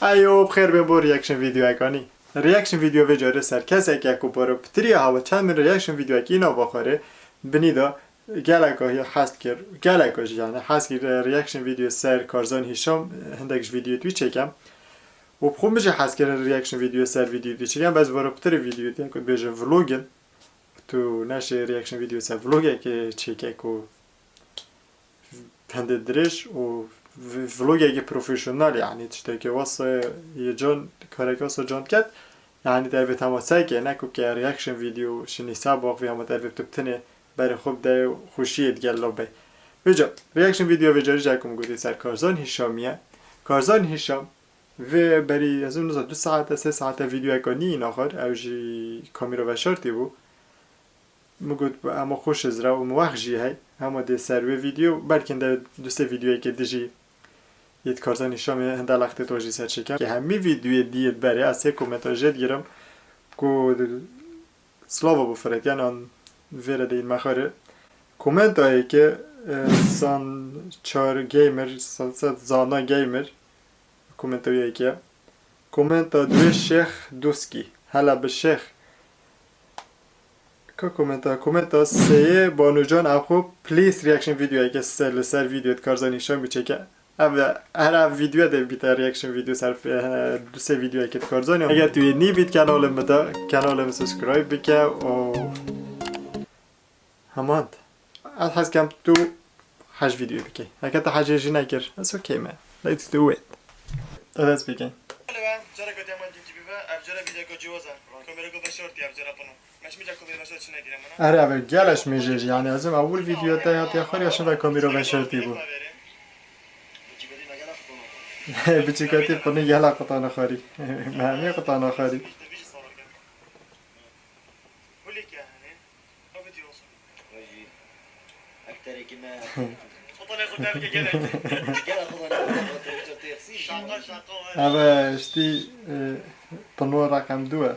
ایو بخیر به بور ریاکشن ویدیو اکانی ریاکشن ویدیو وجاره سر کسی که اکو بارو پتری هوا چند من ریاکشن ویدیو اکی اینا بخوره بنیدا گلکا یا حست کر گلکاش یعنی حست کر ریاکشن ویدیو سر کارزان هیشم هندکش ویدیو توی چکم و بخوام میشه حست کر ریاکشن ویدیو سر ویدیو توی چکم باز بارو پتری ویدیو توی که بیشتر ولوگن تو نشه ریاکشن ویدیو سر ولوگه که چکه کو هنده درش و vlogge professional yani işte ki vasa yecan karakasa can ket yani der تماسای که نکو که reaction video شنی سابق و هم در تبتنه برای خوب ده خوشیت گلو به بجا reaction video وجاری جاکم گودی سر کارزان هشامیه کارزان هشام و برای از اون 2 ساعت 3 ساعت ویدیو اکانی این آخر اوجی کامیرا و شرطی بو مگود اما خوش از رو موخجی هی اما ده سر ویدیو بلکه در 2 ویدیویی که دیجی یه کارزان نشام هنده لخت توجی سر چکم که همی ویدیوی دیت بره از یک کومنتاژت گیرم که سلاوا بفرد یعنی آن ویره دید مخاره کومنت هایی که سان چار گیمر سان زانا گیمر کومنت هایی که کومنت دوی شیخ دوسکی هلا به شیخ که کومنت سه بانو جان اخو پلیس ریاکشن ویدیو هایی که سر ویدیوت کارزان نشام بچکه هر ویدیو ده بیت ریاکشن ویدیو سر 2 ویدیو که کارزانم اگر توی نی بیت کانالم بده کانالم سابسکرایب بکه و هماند از هست کم تو 8 ویدیو بکه اگر تا 8 جی نکر that's okay man let's do it let's begin آره اول گلش میجه یعنی از اول ویدیو تا تا آخری اشون کامیرا و شرطی بود بچیکاتی پنی یلا قطعه خاری مهمی قطعه خاری اوه اشتی پنو رقم 2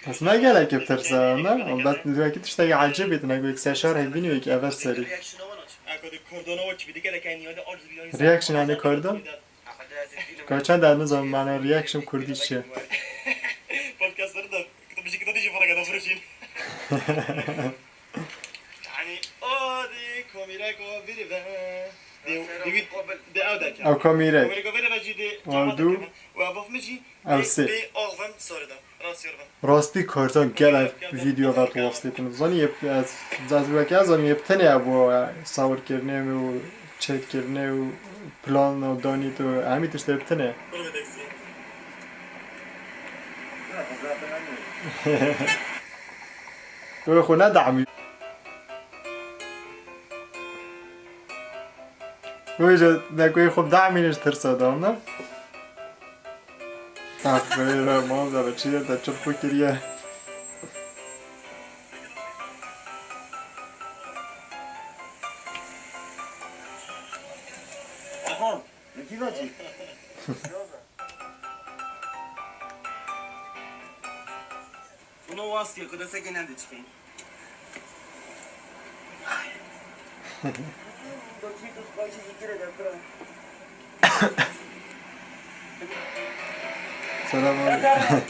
بس ما قالك بترسى ما بس دلوقتي تشتغل عجبت انا اقول لك شهر هيبيني ويك اول سري رياكشن يعني كردون كان ده نظام معنى رياكشن كردي شيء بودكاست ده كنت بيجي كده تيجي فرق ده فرشين يعني دي كاميرا كوفيري دي اودك او كاميرا كوفيري بجي دي دو وابوف مجي او سي دي اغفم سوردا راستی کارزان گل ویدیو وقت واسطه تون زنی از جذبه که زنی ابتنی ابو صور کردنه و چت کردنه و پلان و دانی تو همی تشت ابتنه تو خونه دعمی ویجا نکوی خوب دعمی نش ترسادم نه آخه ما زبر چی داد چه فکریه آها یکی باجی اونو واسطه کده سه گنده چی سلام علیکم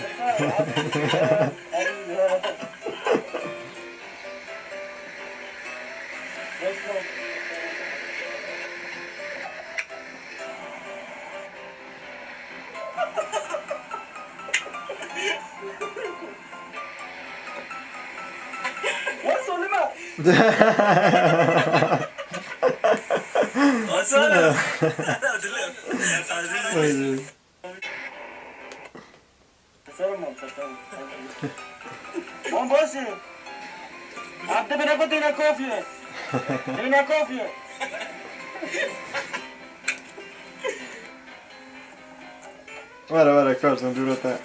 مام باشه عبد بناخد هنا كوفيه هنا كوفيه ورا کارزان دورته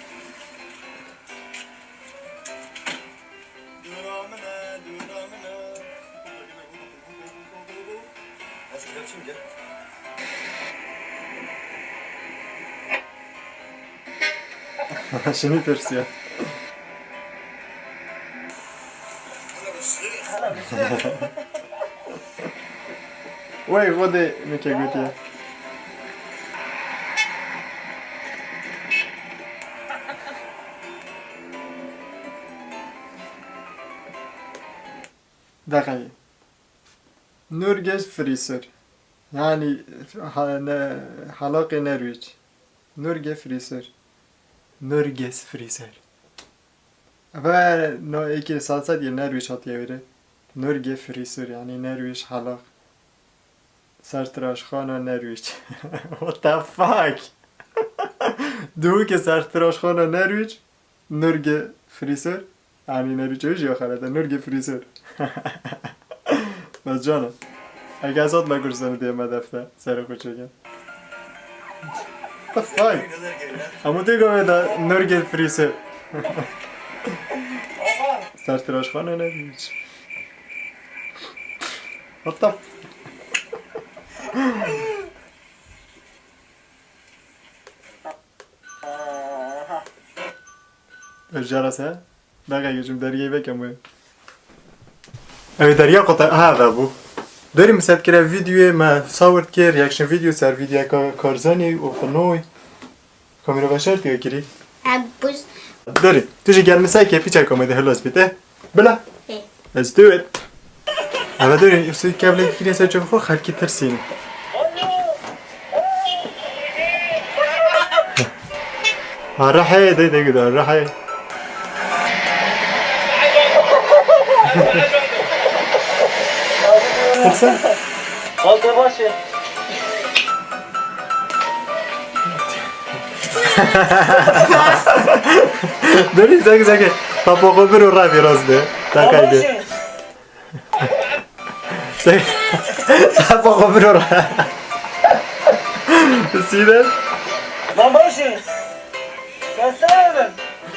شنو ترسيه وای خودی میکه گوتیه دقیقی نورگز فریسر یعنی حلاق نرویج نورگ فریسر نورگز فریسر و ای که سالسد یه نرویج هاتیه بیره نورگ فریسر یعنی نرویج حلاق سرتراش خانه نرویج what the fuck دو که سرتراش خانه نرویج نورگ فریسر یعنی نرویج هیچ یا خرده نورگ فریسر بس جانم اگه ازاد مگرزنه دیگه دفته سر خود چگم what the fuck اما دیگه دا نورگ فریسر سرتراش خانه نرویج what the fuck جرسه دقیقه جم دریه بکم باید اوی دریا قطع هذا بو داریم مثل که ویدیو ما صورت که ریاکشن ویدیو سر ویدیو کارزانی و فنوی کامیرا بشر دیگه کری بوز داریم توشی گل مثل که پیچه کامیده هلاس بیته بلا ای let's do it اما داریم یوسوی کبله کری سر جا بخور خلکی ترسین راحي دي كده راحي فرصة Oldu başı. داري زاك بابا خبر ورابي راس ده تاكايدي زاك بابا خبر ورابي سيدة Lan başı. Gösterelim.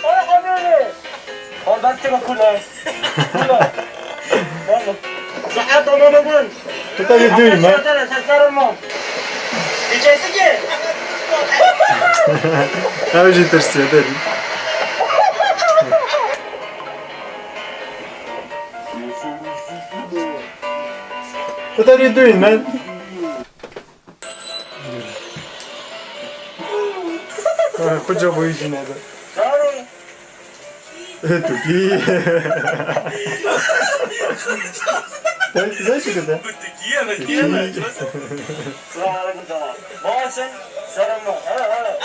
Ay haberi. Al ben tek akıllı. Kula. Yallah. Saat olamadın. What are you doing man? Sesler olmam. Diyeceksin ki. أوجي ترسي داري What are you doing man? خود جا بويجي نادا Sarı. توكي زي شو كده؟ Sarı kızlar. Bağırsın. Sarılma. Hala hala.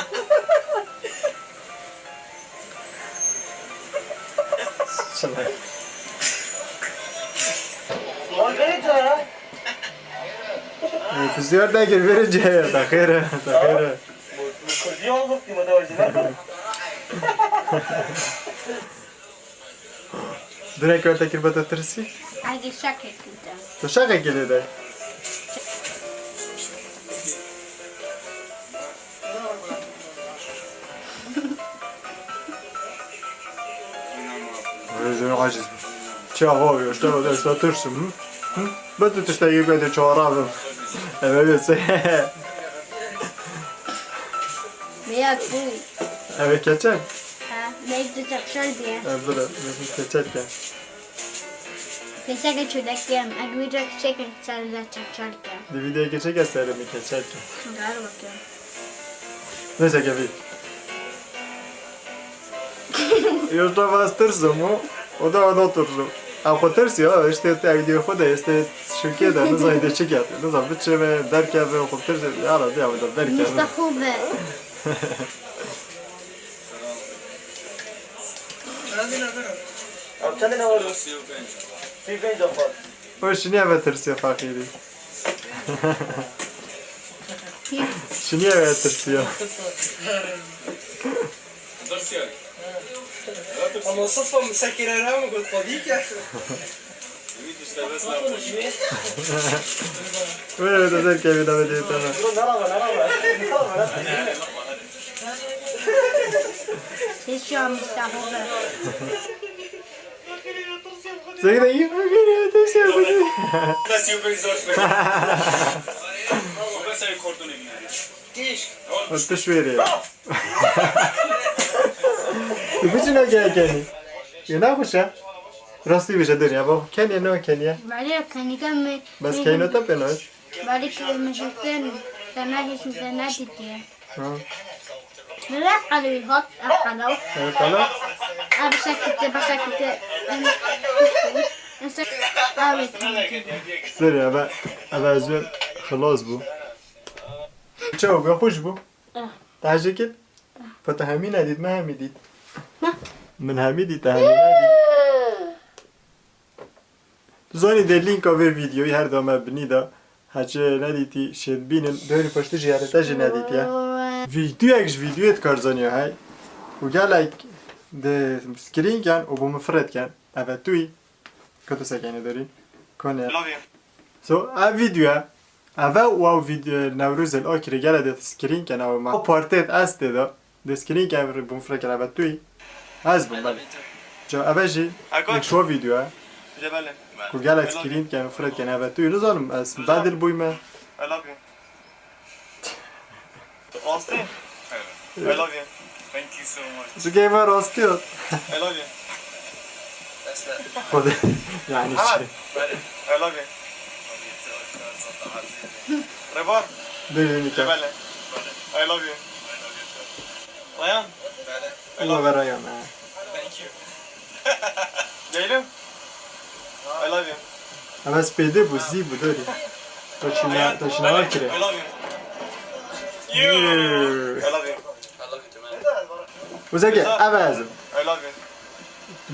Lan beni çağır. بزيار ده كيف رجع تخيره تخيره Kurdiye olduk değil mi da orijinal? دريك وقت كيف بدأ ترسي؟ اگه شکل کده تو شاقه كده ده زين عاجز چه هوی اشتغل ده اشتغل ترسم بس تشتغل بيد شوارع اما بس میاد بوی اما كاتشب میاد دو تفشل بیه بلا كاتشب كان پیسه که چودک بیم اگه ویدیو چکن سر ده تفشل کم دي فيديو كاتشب استر می كاتشب كان دار بکن نسا كافي يوشتا باز ترسم o da ona oturdu. A kotersi ya işte video khoda este şirket de ne zaman çek yaptı. Ne zaman bütçe ve derken ve kotersi ya da ya da derken. دوست خوبه Abi sen de ne var? Silpen yapar. O şiniye ve tersi fakiri. Şiniye ve tersi ya. Ama صدفة مسكرة رامي قلت فضيك يا أخي. Böyle de derken bir daha diye tamam. هیچ جا دوست خوبه Sen de iyi fakiri tersi ya. Nasıl yapayım zor şey. O kadar korktuğunu yani. Diş. O tüşveri. Bütün o gel gel. Ya ne yapacağım? راستی بشه دنیا با کنیه نه کنیه بعدين كان يكمل بس کنیه تا پناش بعد كده مشكلتين كان هيش ميزانات الدنيا لا قالوا يحط قالوا کالا بسكت سری اما از اون خلاص بو چه بو خوش بو تحجه کد فتا همین ندید من همی دید من همی دید تا همین ندید زانی در لینک آور ویدیوی هر دامه بنی دا هچه ندیدی شد بینن دوری پشت جیارتا جی ندید یا ویدیو اکش ویدیویت کار زانی های و گلک ده سکرین کن و بو مفرد کن اوه توی کتو سکنه دارین کنه love you. سو او ویدیو اوه او ویدیو نوروز الاکره گله ده سکرین کن او ما پارتیت است ده ده سکرین کن بو مفرد کن اوه توی از بو بله جا اوه جی یک شو ویدیو جبله. کو گله سکرین کن مفرد کن اوه توی نزانم از بدل بوی من I love you. Austin. I love you. Thank you so much. چه که من راستی هست I love you. That's that. خود یعنی چی I love you. Rebar. ببینی که Jebele. I love you. Ryan. الله برایم Thank you. Ceylin. I love you. اوه سپیده بو زی بو داری تا شنوار کره I love you. You. I love you. I love you too, man. وزاگه اوه ازم I love you.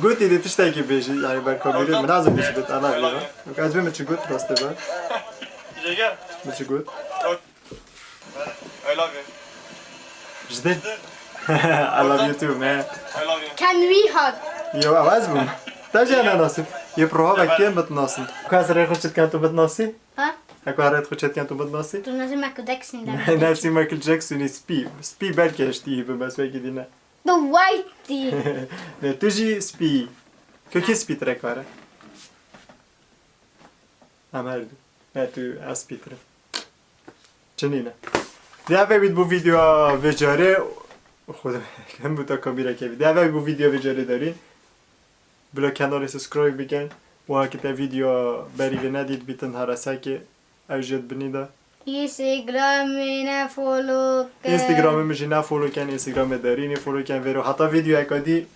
گوتی دی تشتاکی بیشی یعنی بر کابیلی من ازم بیشی بیت انا بیرا از بیم چی گوت راسته با Jeger. چی گوت I love you. جده I love you too man I love you. كان ويهاد یو عوض بوم تاجي انا ناصب يبروها بكين بتناصب كاس ريخ خشت كانتو بتناصي ها اكو هرت خشت كانتو بتناصي تو لازم اكو دكسين ده نفسي مايكل جاكسون سبي بلكي اشتيه بس ويكي دينا دو وايتي تجي سبي كي سبي ترك ورا امردو تو اسبي ترك چنینه دیگه بید بو ویدیو وجاره خود کم بودا کامیرا که بید دیگه بو ویدیو وجاره دارین بلا کانال سبسکرایب بکن و اگه تا ویدیو بری ندید بیتن هرسه که اوجد بنیده اینستاگرام فولو اینستاگرام میشه نه فولو کن اینستاگرام دارین فولو کن ورو حتی ویدیو اکادی